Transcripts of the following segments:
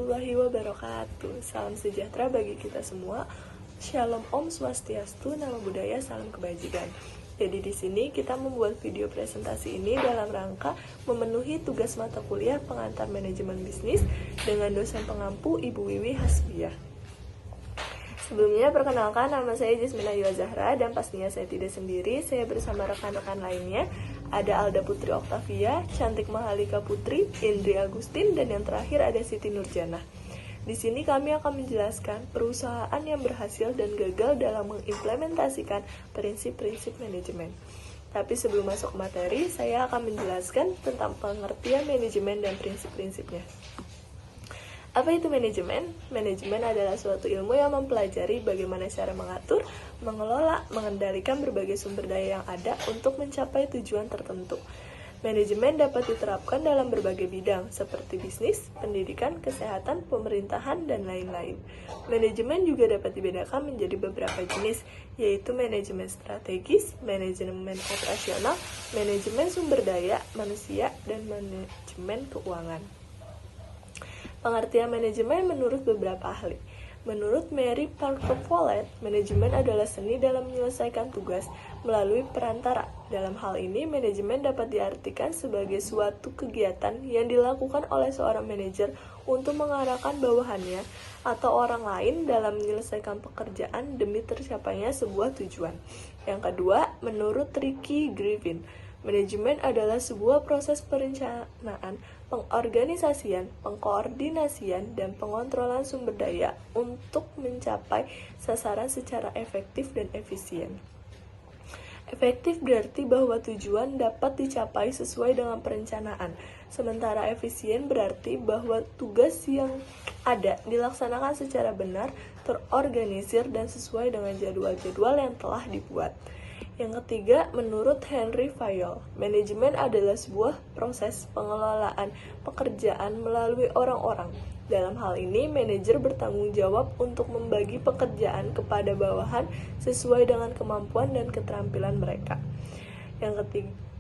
warahmatullahi wabarakatuh. Salam sejahtera bagi kita semua. Shalom Om Swastiastu, nama budaya, salam kebajikan. Jadi di sini kita membuat video presentasi ini dalam rangka memenuhi tugas mata kuliah pengantar manajemen bisnis dengan dosen pengampu Ibu Wiwi Hasbiah. Sebelumnya perkenalkan, nama saya Jasmina Yua Zahra dan pastinya saya tidak sendiri. Saya bersama rekan-rekan lainnya. Ada Alda Putri Oktavia, Cantik Mahalika Putri, Indri Agustin, dan yang terakhir ada Siti Nurjana. Di sini kami akan menjelaskan perusahaan yang berhasil dan gagal dalam mengimplementasikan prinsip-prinsip manajemen. Tapi sebelum masuk ke materi, saya akan menjelaskan tentang pengertian manajemen dan prinsip-prinsipnya. Apa itu manajemen? Manajemen adalah suatu ilmu yang mempelajari bagaimana cara mengatur, mengelola, mengendalikan berbagai sumber daya yang ada untuk mencapai tujuan tertentu. Manajemen dapat diterapkan dalam berbagai bidang, seperti bisnis, pendidikan, kesehatan, pemerintahan, dan lain-lain. Manajemen juga dapat dibedakan menjadi beberapa jenis, yaitu manajemen strategis, manajemen operasional, manajemen sumber daya manusia, dan manajemen keuangan. Pengertian manajemen menurut beberapa ahli. Menurut Mary Parker Follett, manajemen adalah seni dalam menyelesaikan tugas melalui perantara. Dalam hal ini, manajemen dapat diartikan sebagai suatu kegiatan yang dilakukan oleh seorang manajer untuk mengarahkan bawahannya atau orang lain dalam menyelesaikan pekerjaan demi tercapainya sebuah tujuan. Yang kedua, menurut Ricky Griffin, manajemen adalah sebuah proses perencanaan, pengorganisasian, pengkoordinasian, dan pengontrolan sumber daya untuk mencapai sasaran secara efektif dan efisien. Efektif berarti bahwa tujuan dapat dicapai sesuai dengan perencanaan, sementara efisien berarti bahwa tugas yang ada dilaksanakan secara benar, terorganisir, dan sesuai dengan jadwal-jadwal yang telah dibuat. Yang ketiga, menurut Henry Fayol, manajemen adalah sebuah proses pengelolaan pekerjaan melalui orang-orang. Dalam hal ini, manajer bertanggung jawab untuk membagi pekerjaan kepada bawahan sesuai dengan kemampuan dan keterampilan mereka.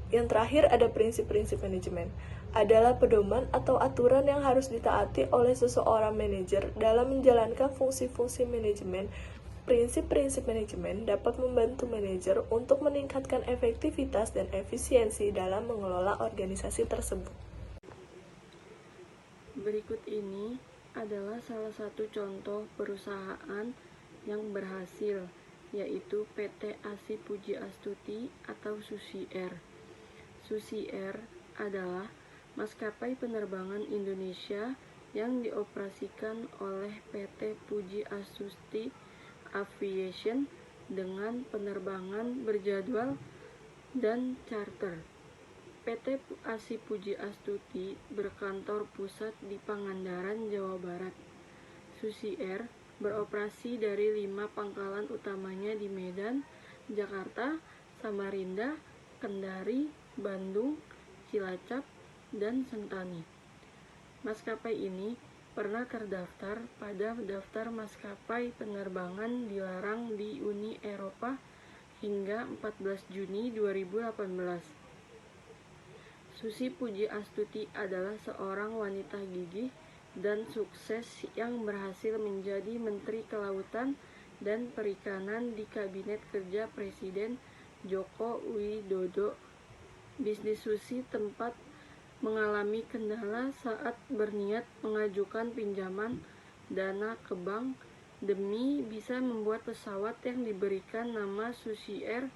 Yang terakhir ada prinsip-prinsip manajemen. Adalah pedoman atau aturan yang harus ditaati oleh seseorang manajer dalam menjalankan fungsi-fungsi manajemen. Prinsip-prinsip manajemen dapat membantu manajer untuk meningkatkan efektivitas dan efisiensi dalam mengelola organisasi tersebut. Berikut ini adalah salah satu contoh perusahaan yang berhasil, yaitu PT ASI Puji Astuti atau Susi Air. Susi Air adalah maskapai penerbangan Indonesia yang dioperasikan oleh PT Puji Astuti Aviation dengan penerbangan berjadwal dan charter. PT ASI Puji Astuti berkantor pusat di Pangandaran, Jawa Barat. Susi Air beroperasi dari 5 pangkalan utamanya di Medan, Jakarta, Samarinda, Kendari, Bandung, Cilacap, dan Sentani. Maskapai ini pernah terdaftar pada daftar maskapai penerbangan dilarang di Uni Eropa hingga 14 Juni 2018. Susi Puji Astuti adalah seorang wanita gigih dan sukses yang berhasil menjadi Menteri Kelautan dan Perikanan di Kabinet Kerja Presiden Joko Widodo. Bisnis Susi tempat mengalami kendala saat berniat mengajukan pinjaman dana ke bank demi bisa membuat pesawat yang diberikan nama Susi Air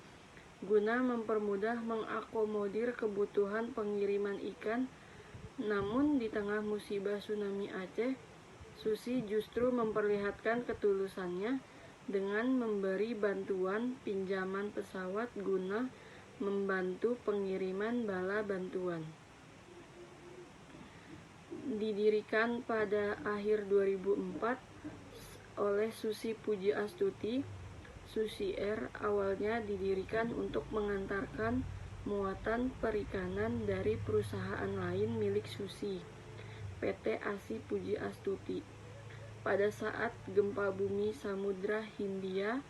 guna mempermudah mengakomodir kebutuhan pengiriman ikan. Namun di tengah musibah tsunami Aceh, Susi justru memperlihatkan ketulusannya dengan memberi bantuan pinjaman pesawat guna membantu pengiriman bala bantuan. Didirikan pada akhir 2004 oleh Susi Puji Astuti, Susi Air awalnya didirikan untuk mengantarkan muatan perikanan dari perusahaan lain milik Susi, PT ASI Puji Astuti. Pada saat gempa bumi Samudra Hindia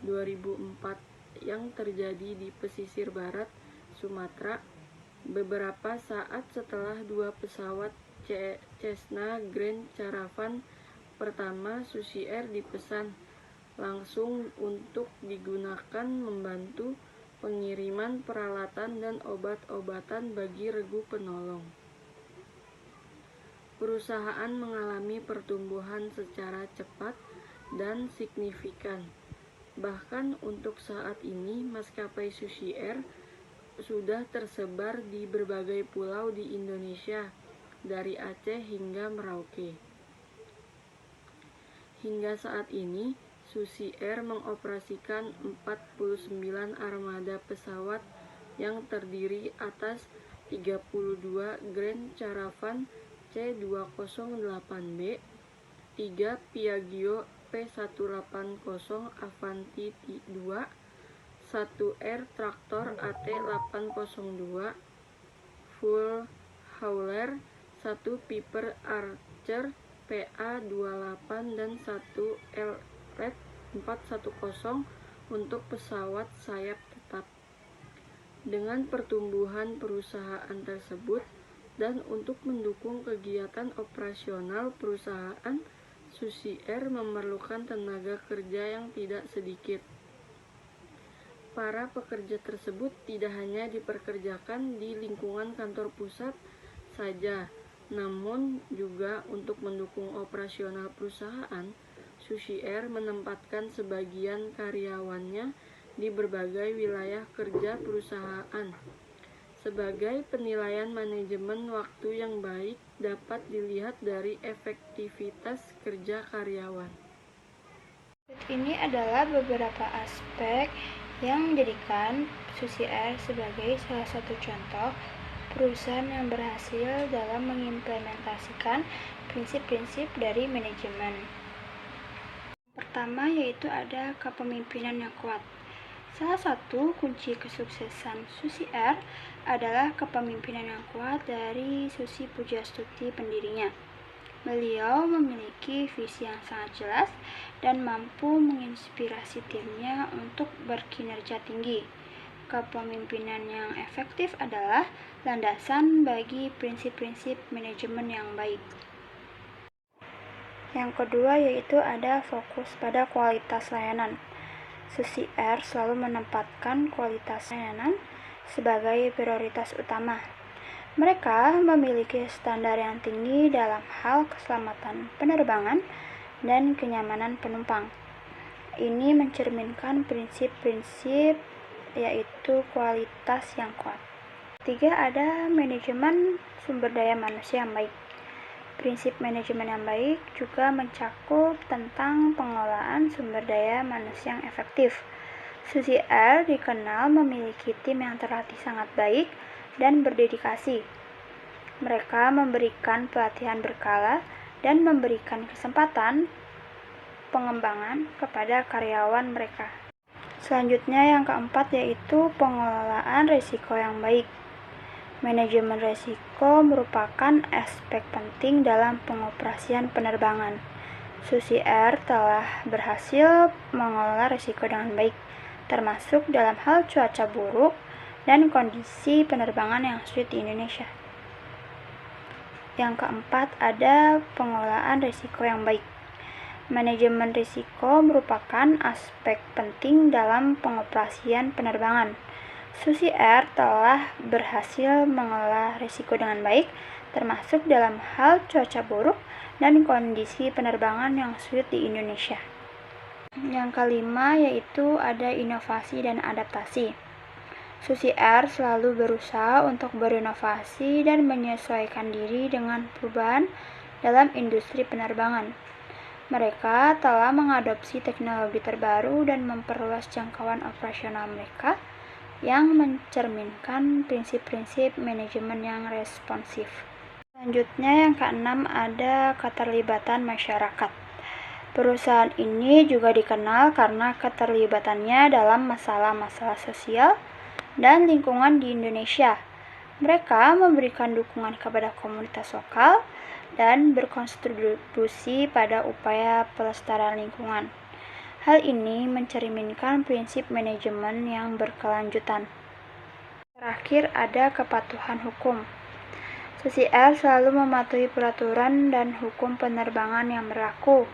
2004 yang terjadi di pesisir barat Sumatera, beberapa saat setelah 2 pesawat Cessna Grand Caravan pertama Susi Air dipesan langsung untuk digunakan membantu pengiriman peralatan dan obat-obatan bagi regu penolong. Perusahaan mengalami pertumbuhan secara cepat dan signifikan. Bahkan untuk saat ini, maskapai Susi Air sudah tersebar di berbagai pulau di Indonesia, dari Aceh hingga Merauke. Hingga saat ini, Susi Air mengoperasikan 49 armada pesawat yang terdiri atas 32 Grand Caravan C208B, 3 Piaggio P180 Avanti 2, 1 Air Tractor AT802 full hauler, 1 Piper Archer PA28 dan 1 LF 410 untuk pesawat sayap tetap. Dengan pertumbuhan perusahaan tersebut dan untuk mendukung kegiatan operasional perusahaan, Susi Air memerlukan tenaga kerja yang tidak sedikit. Para pekerja tersebut tidak hanya dipekerjakan di lingkungan kantor pusat saja, namun juga untuk mendukung operasional perusahaan, Susi Air menempatkan sebagian karyawannya di berbagai wilayah kerja perusahaan. Sebagai penilaian manajemen waktu yang baik dapat dilihat dari efektivitas kerja karyawan. Ini adalah beberapa aspek yang menjadikan Susi Air sebagai salah satu contoh perusahaan yang berhasil dalam mengimplementasikan prinsip-prinsip dari manajemen. Pertama yaitu ada kepemimpinan yang kuat. Salah satu kunci kesuksesan Susi Air adalah kepemimpinan yang kuat dari Susi Pujastuti pendirinya. Beliau memiliki visi yang sangat jelas dan mampu menginspirasi timnya untuk berkinerja tinggi. Kepemimpinan yang efektif adalah landasan bagi prinsip-prinsip manajemen yang baik. Yang kedua yaitu ada fokus pada kualitas layanan. Susi Air selalu menempatkan kualitas layanan sebagai prioritas utama. Mereka memiliki standar yang tinggi dalam hal keselamatan penerbangan dan kenyamanan penumpang. Ini mencerminkan prinsip-prinsip yaitu kualitas yang kuat. Ketiga, ada manajemen sumber daya manusia yang baik. Prinsip manajemen yang baik juga mencakup tentang pengelolaan sumber daya manusia yang efektif. Susi Air dikenal memiliki tim yang terlatih sangat baik dan berdedikasi. Mereka memberikan pelatihan berkala dan memberikan kesempatan pengembangan kepada karyawan mereka. Selanjutnya yang keempat yaitu pengelolaan risiko yang baik. Manajemen risiko merupakan aspek penting dalam pengoperasian penerbangan. Susi Air telah berhasil mengelola risiko dengan baik, termasuk dalam hal cuaca buruk dan kondisi penerbangan yang sulit di Indonesia. Yang keempat ada pengelolaan risiko yang baik. Manajemen risiko merupakan aspek penting dalam pengoperasian penerbangan. Susi Air telah berhasil mengelola risiko dengan baik, termasuk dalam hal cuaca buruk dan kondisi penerbangan yang sulit di Indonesia. Yang kelima yaitu ada inovasi dan adaptasi. Susi Air selalu berusaha untuk berinovasi dan menyesuaikan diri dengan perubahan dalam industri penerbangan. Mereka telah mengadopsi teknologi terbaru dan memperluas jangkauan operasional mereka yang mencerminkan prinsip-prinsip manajemen yang responsif. Selanjutnya yang keenam ada keterlibatan masyarakat. Perusahaan ini juga dikenal karena keterlibatannya dalam masalah-masalah sosial dan lingkungan di Indonesia. Mereka memberikan dukungan kepada komunitas lokal dan berkontribusi pada upaya pelestarian lingkungan. Hal ini mencerminkan prinsip manajemen yang berkelanjutan. Terakhir ada kepatuhan hukum. Susi Air selalu mematuhi peraturan dan hukum penerbangan yang berlaku.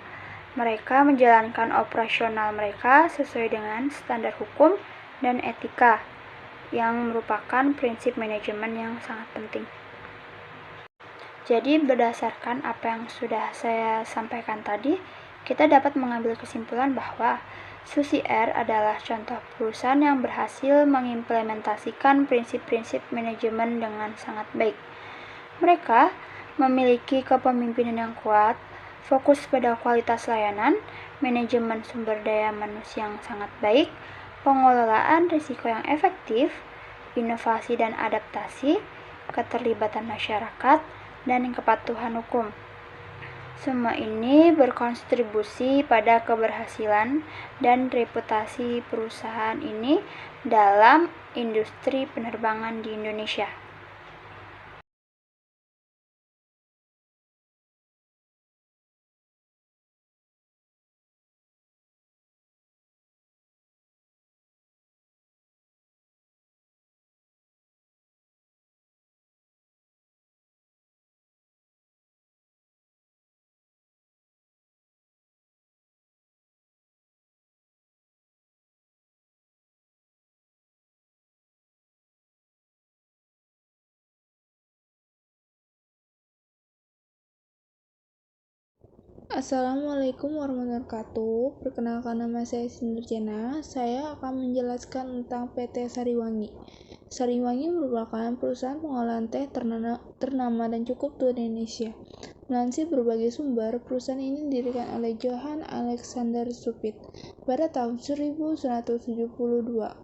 Mereka menjalankan operasional mereka sesuai dengan standar hukum dan etika, yang merupakan prinsip manajemen yang sangat penting. Jadi berdasarkan apa yang sudah saya sampaikan tadi, kita dapat mengambil kesimpulan bahwa Susi Air adalah contoh perusahaan yang berhasil mengimplementasikan prinsip-prinsip manajemen dengan sangat baik. Mereka memiliki kepemimpinan yang kuat, fokus pada kualitas layanan, manajemen sumber daya manusia yang sangat baik, pengelolaan risiko yang efektif, inovasi dan adaptasi, keterlibatan masyarakat, dan kepatuhan hukum. Semua ini berkontribusi pada keberhasilan dan reputasi perusahaan ini dalam industri penerbangan di Indonesia. Assalamualaikum warahmatullahi wabarakatuh. Perkenalkan, nama saya Sinurjana. Saya akan menjelaskan tentang PT Sariwangi. Sariwangi merupakan perusahaan pengolahan teh ternama dan cukup tua di Indonesia. Melansir berbagai sumber, perusahaan ini didirikan oleh Johann Alexander Suppitt pada tahun 1172.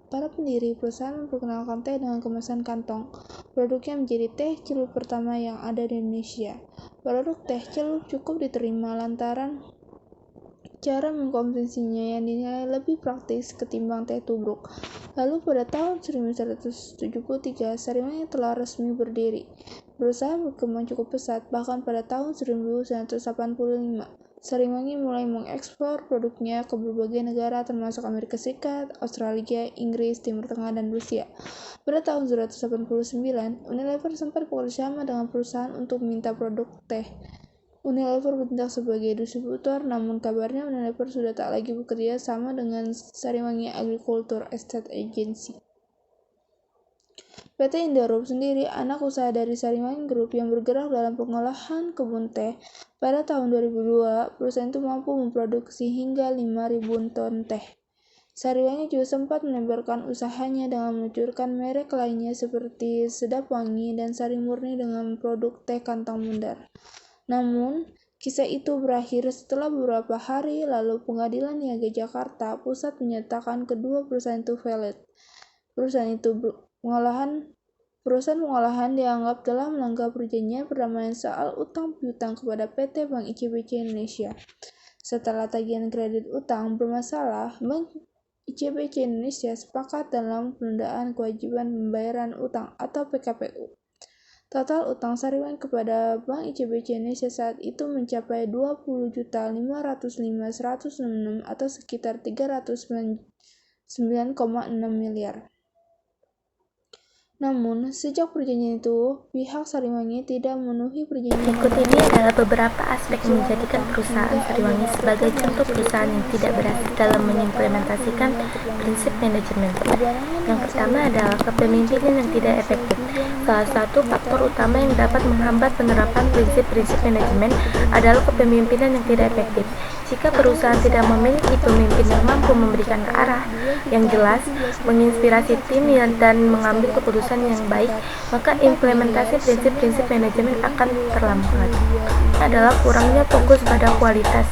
Para pendiri perusahaan memperkenalkan teh dengan kemasan kantong. Produknya menjadi teh celup pertama yang ada di Indonesia. Produk teh celup cukup diterima lantaran cara mengkonsumsinya yang dinilai lebih praktis ketimbang teh tubruk. Lalu pada tahun 1973, Sariwangi telah resmi berdiri. Perusahaan berkembang cukup pesat, bahkan pada tahun 1985. Sariwangi mulai mengekspor produknya ke berbagai negara termasuk Amerika Serikat, Australia, Inggris, Timur Tengah, dan Rusia. Pada tahun 1989, Unilever sempat bekerjasama dengan perusahaan untuk meminta produk teh. Unilever bertindak sebagai distributor, namun kabarnya Unilever sudah tak lagi bekerja sama dengan Sariwangi Agriculture Estate Agency. PT Indorup sendiri anak usaha dari Sariwangi Group yang bergerak dalam pengolahan kebun teh. Pada tahun 2002, perusahaan itu mampu memproduksi hingga 5.000 ton teh. Sariwangi juga sempat melebarkan usahanya dengan meluncurkan merek lainnya seperti Sedap Wangi dan Sari Murni dengan produk teh kantong bundar. Namun, kisah itu berakhir setelah beberapa hari lalu Pengadilan Niaga Jakarta Pusat menyatakan kedua perusahaan itu valid. Perusahaan pengolahan dianggap telah melanggar perjanjian perdamaian soal utang piutang kepada PT Bank ICBC Indonesia. Setelah tagihan kredit utang bermasalah, Bank ICBC Indonesia sepakat dalam penundaan kewajiban pembayaran utang atau PKPU. Total utang Sariwangi kepada Bank ICBC Indonesia saat itu mencapai 20.505.166 atau sekitar 309,6 miliar. Namun, sejak perjanjian itu, pihak Sariwangi tidak memenuhi perjanjian. Berikut ini adalah beberapa aspek yang menjadikan perusahaan Sariwangi sebagai contoh perusahaan yang tidak berhasil dalam mengimplementasikan prinsip manajemen. Yang pertama adalah kepemimpinan yang tidak efektif. Salah satu faktor utama yang dapat menghambat penerapan prinsip-prinsip manajemen adalah kepemimpinan yang tidak efektif. Jika perusahaan tidak memiliki pemimpin yang mampu memberikan arah yang jelas, menginspirasi tim dan mengambil keputusan yang baik, maka implementasi prinsip-prinsip manajemen akan terlambat. Adalah kurangnya fokus pada kualitas.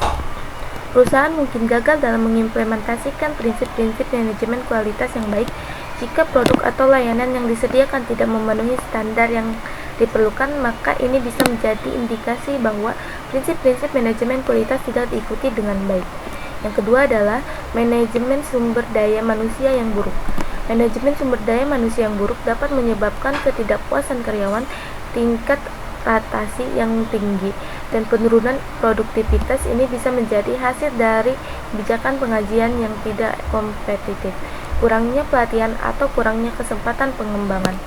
Perusahaan mungkin gagal dalam mengimplementasikan prinsip-prinsip manajemen kualitas yang baik jika produk atau layanan yang disediakan tidak memenuhi standar yang diperlukan, maka ini bisa menjadi indikasi bahwa prinsip-prinsip manajemen kualitas tidak diikuti dengan baik. Yang kedua adalah manajemen sumber daya manusia yang buruk. Manajemen sumber daya manusia yang buruk dapat menyebabkan ketidakpuasan karyawan, tingkat rotasi yang tinggi, dan penurunan produktivitas. Ini bisa menjadi hasil dari kebijakan pengajian yang tidak kompetitif, kurangnya pelatihan atau kurangnya kesempatan pengembangan.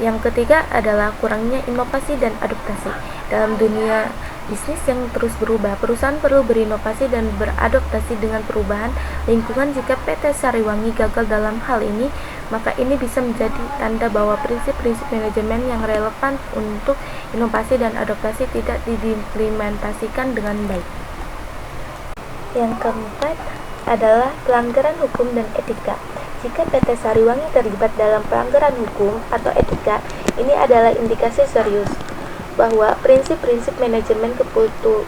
Yang ketiga adalah kurangnya inovasi dan adaptasi. Dalam dunia bisnis yang terus berubah, perusahaan perlu berinovasi dan beradaptasi dengan perubahan lingkungan. Jika PT Sariwangi gagal dalam hal ini, maka ini bisa menjadi tanda bahwa prinsip-prinsip manajemen yang relevan untuk inovasi dan adaptasi tidak diimplementasikan dengan baik. Yang keempat adalah pelanggaran hukum dan etika. Jika PT Sariwangi terlibat dalam pelanggaran hukum atau etika, ini adalah indikasi serius bahwa prinsip-prinsip manajemen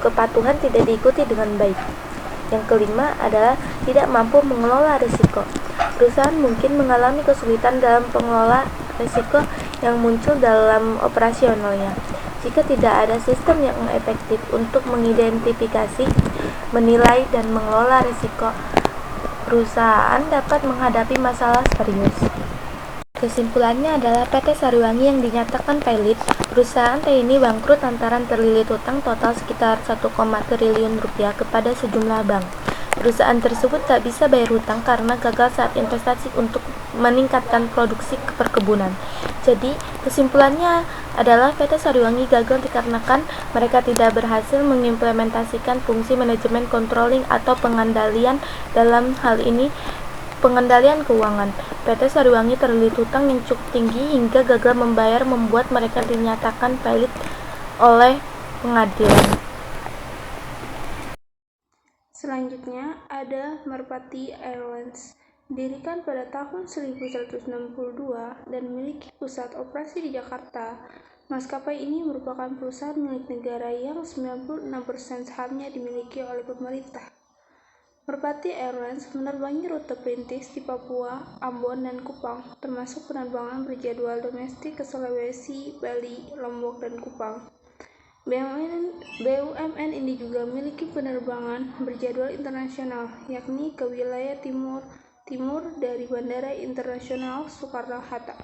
kepatuhan tidak diikuti dengan baik. Yang kelima adalah tidak mampu mengelola risiko. Perusahaan mungkin mengalami kesulitan dalam pengelola risiko yang muncul dalam operasionalnya. Jika tidak ada sistem yang efektif untuk mengidentifikasi, menilai, dan mengelola risiko, perusahaan dapat menghadapi masalah serius. Kesimpulannya adalah PT Sariwangi yang dinyatakan failit, perusahaan ini bangkrut lantaran terlilit hutang total sekitar 1, triliun rupiah kepada sejumlah bank. Perusahaan tersebut tak bisa bayar hutang karena gagal saat investasi untuk meningkatkan produksi perkebunan. Jadi, kesimpulannya adalah PT Sariwangi gagal dikarenakan mereka tidak berhasil mengimplementasikan fungsi manajemen controlling atau pengendalian. Dalam hal ini pengendalian keuangan. PT Sariwangi terlilit hutang yang cukup tinggi hingga gagal membayar, membuat mereka dinyatakan failit oleh pengadilan. Selanjutnya ada Merpati Airlines. Didirikan pada tahun 1162 dan memiliki pusat operasi di Jakarta. Maskapai ini merupakan perusahaan milik negara yang 96% sahamnya dimiliki oleh pemerintah. Merpati Airlines menerbangi rute perintis di Papua, Ambon, dan Kupang, termasuk penerbangan berjadwal domestik ke Sulawesi, Bali, Lombok, dan Kupang. BUMN ini juga memiliki penerbangan berjadwal internasional, yakni ke wilayah timur dari Bandara Internasional Soekarno-Hatta.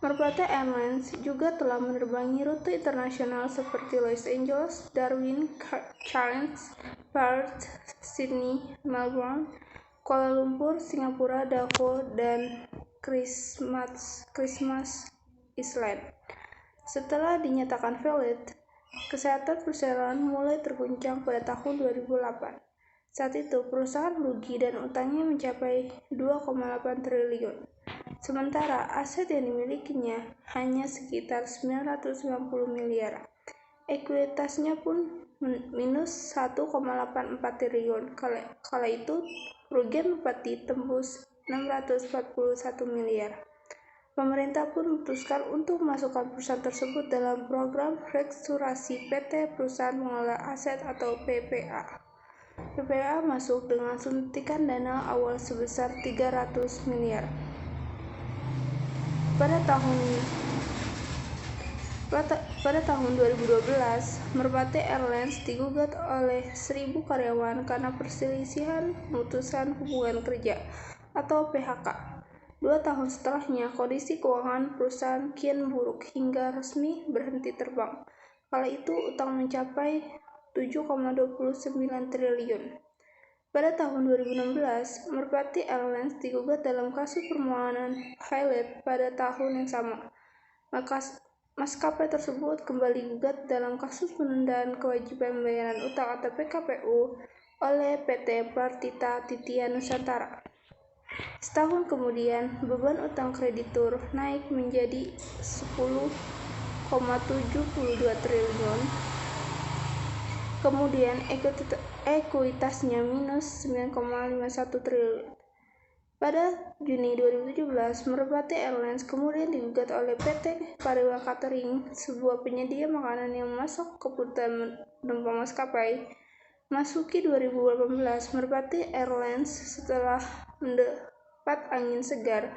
Merpati Airlines juga telah menerbangi rute internasional seperti Los Angeles, Darwin, Cairns, Perth, Sydney, Melbourne, Kuala Lumpur, Singapura, Davao, dan Christmas Island. Setelah dinyatakan failit, kesehatan perusahaan mulai terguncang pada tahun 2008. Saat itu, perusahaan rugi dan utangnya mencapai 2,8 triliun. Sementara aset yang dimilikinya hanya sekitar 990 miliar. Ekuitasnya pun minus 1,84 triliun. Kala itu, kerugian Merpati tembus 641 miliar. Pemerintah pun memutuskan untuk memasukkan perusahaan tersebut dalam program restrukturisasi PT Perusahaan Pengelola Aset atau PPA. PPA masuk dengan suntikan dana awal sebesar 300 miliar. Pada tahun 2012, Merpati Airlines digugat oleh 1.000 karyawan karena perselisihan memutuskan hubungan kerja atau PHK. 2 tahun setelahnya, kondisi keuangan perusahaan kian buruk hingga resmi berhenti terbang. Kala itu, utang mencapai 7,29 triliun. Pada tahun 2016, Merpati Airlines digugat dalam kasus permohonan failit pada tahun yang sama. Maskapai tersebut kembali gugat dalam kasus penundaan kewajiban pembayaran utang atau PKPU oleh PT Partita Titian Nusantara. Setahun kemudian, beban utang kreditur naik menjadi 10,72 triliun. Kemudian ekuitasnya minus 9,51 triliun. Pada Juni 2017, Merpati Airlines kemudian digugat oleh PT Pariwa Catering, sebuah penyedia makanan yang masuk kebutuhan penumpang maskapai. Masuki 2018, Merpati Airlines setelah mendapat angin segar,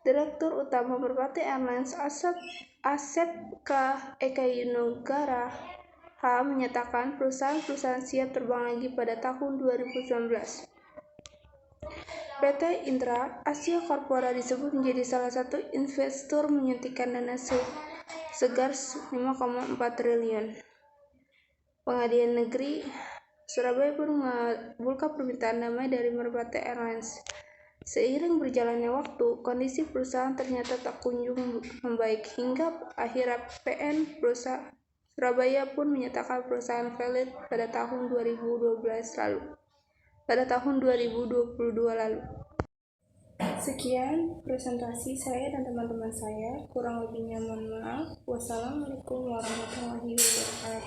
Direktur Utama Merpati Airlines Asep K. Eka Yunogara H. menyatakan perusahaan siap terbang lagi pada tahun 2019. PT Intra Asia Corpora disebut menjadi salah satu investor menyuntikkan dana segar 5,4 triliun. Pengadilan Negeri Surabaya pun mengabulkan permintaan damai dari Merpati Airlines. Seiring berjalannya waktu, kondisi perusahaan ternyata tak kunjung membaik hingga akhirnya PN Surabaya pun menyatakan perusahaan valid pada tahun 2022 lalu. Sekian presentasi saya dan teman-teman saya. Kurang lebihnya mohon maaf. Wassalamualaikum warahmatullahi wabarakatuh.